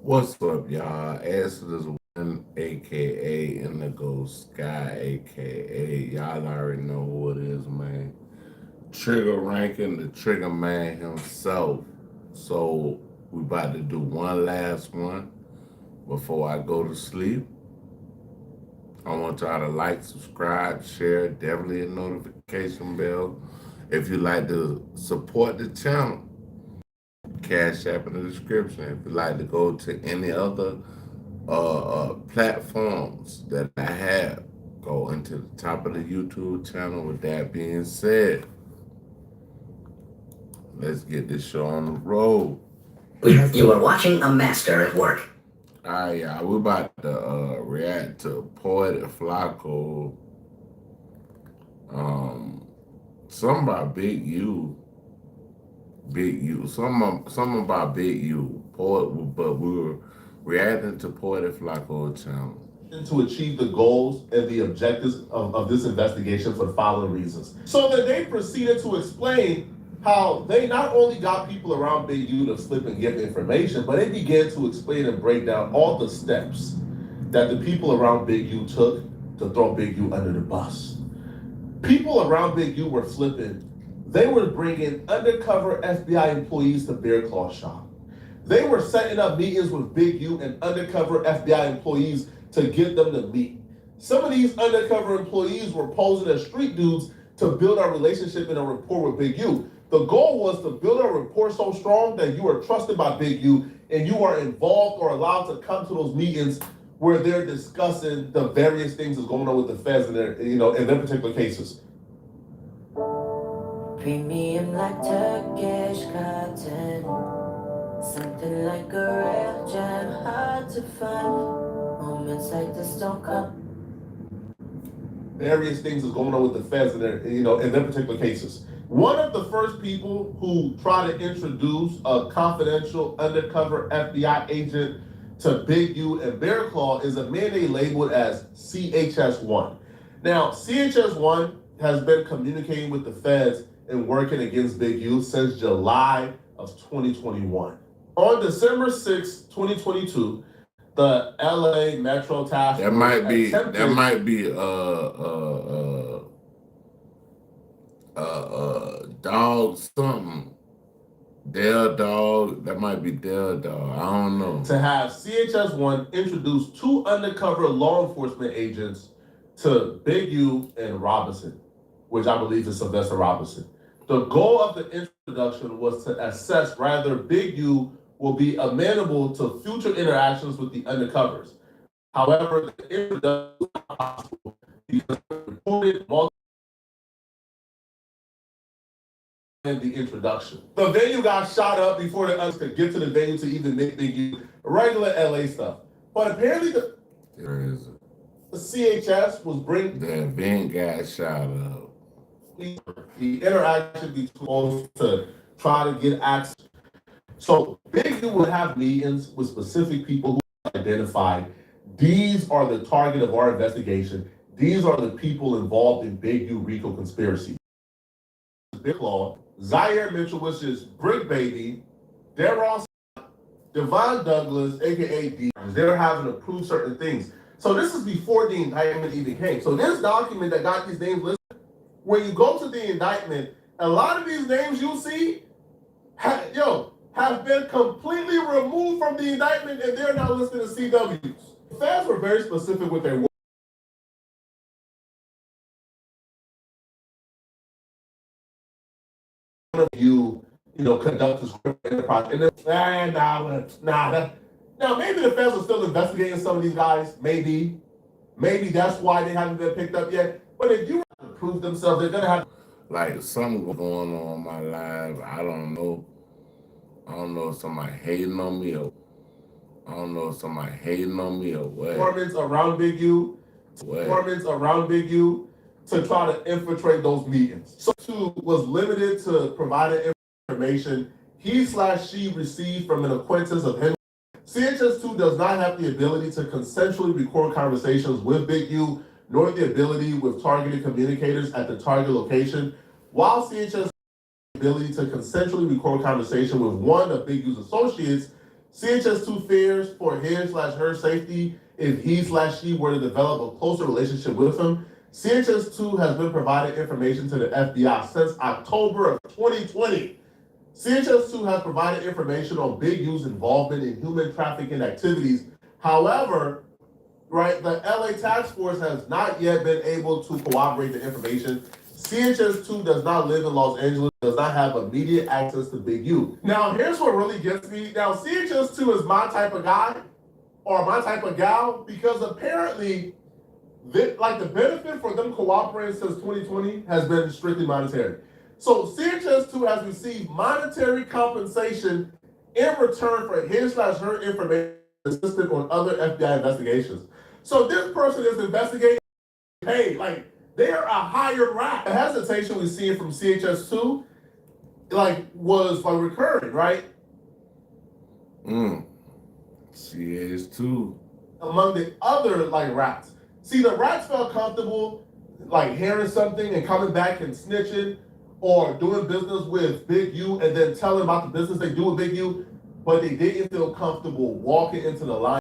What's up, y'all? Exodus One, aka Indigo Sky, aka y'all already know who it is, man. Trigger ranking, the Trigger Man himself. So we about to do one last one before I go to sleep. I want y'all to like, subscribe, share, definitely a notification bell. If you like to support the channel, Cash App in the description. If you like to go to any other platforms that I have, go into the top of the YouTube channel. With that being said, let's get this show on the road. You are watching a master at work. All right, y'all. We're about to react to Poet Flacco. Um, something about Big U. Big U. Something about Big U. Poet, but we were reacting to Poet Flacco channel. To achieve the goals and the objectives of this investigation for the following reasons. So that they proceeded to explain how they not only got people around Big U to slip and give information, but they began to explain and break down all the steps that the people around Big U took to throw Big U under the bus. People around Big U were flipping. They were bringing undercover FBI employees to Bear Claw Shop. They were setting up meetings with Big U and undercover FBI employees to get them to meet. Some of these undercover employees were posing as street dudes to build a relationship and a rapport with Big U. The goal was to build a rapport so strong that you are trusted by Big U and you are involved or allowed to come to those meetings where they're discussing the various things that's going on with the feds in their, in their particular cases. Premium like Turkish cotton, something like a real gem, hard to find. Moments like this don't come. Various things that's going on with the feds in their, in their particular cases. One of the first people who tried to introduce a confidential undercover FBI agent to Big U and Bear Claw is a man they labeled as CHS-1. Now, CHS-1 has been communicating with the feds and working against Big U since July of 2021. On December 6, 2022, the LA Metro Task That Force might be dog something. Dell dog. That might be Dell dog. I don't know. To have CHS-1 introduce two undercover law enforcement agents to Big U and Robinson, which I believe is Sylvester Robinson. The goal of the introduction was to assess whether Big U will be amenable to future interactions with the undercovers. However, the introduction was not possible because reported multiple in the introduction. The venue got shot up before the others could get to the venue to even make Big U regular LA stuff. But apparently the CHS was bringing the event got shot up. The interaction between to try to get access. So Big U would have meetings with specific people who identified. These are the target of our investigation. These are the people involved in Big U RICO conspiracy. Big Law, Zaire Mitchell, which is Brick Baby, Deron, Devon Douglas, aka D. They're having to prove certain things. So this is before the indictment even came. So this document that got these names listed, when you go to the indictment, a lot of these names you see, have been completely removed from the indictment and they're now listed as CWs. Feds were very specific with their work. Conduct this enterprise. And then, now maybe the feds are still investigating some of these guys. Maybe that's why they haven't been picked up yet. But if you prove themselves, they're gonna have like something going on in my life. I don't know. I don't know if somebody hating on me or what. Performance around Big U. Performance around Big U to try to infiltrate those meetings. So too was limited to providing information he/she received from an acquaintance of him. CHS2 does not have the ability to consensually record conversations with Big U, nor the ability with targeted communicators at the target location. While CHS has the ability to consensually record conversation with one of Big U's associates, CHS2 fears for his/her safety if he/she were to develop a closer relationship with him. CHS2 has been providing information to the FBI since October of 2020. CHS2 has provided information on Big U's involvement in human trafficking activities. However, right, the LA task force has not yet been able to corroborate the information. CHS2 does not live in Los Angeles, does not have immediate access to Big U. Now, here's what really gets me. Now, CHS2 is my type of guy or my type of gal because apparently, the benefit for them cooperating since 2020 has been strictly monetary. So CHS2 has received monetary compensation in return for his/her information assisted on other FBI investigations. So this person is investigating paid. Like, they're a hired rat. The hesitation we see from CHS2 was recurring, right? CH2. Among the other rats. See, the rats felt comfortable hearing something and coming back and snitching or doing business with Big U and then telling about the business they do with Big U, but they didn't feel comfortable walking into the line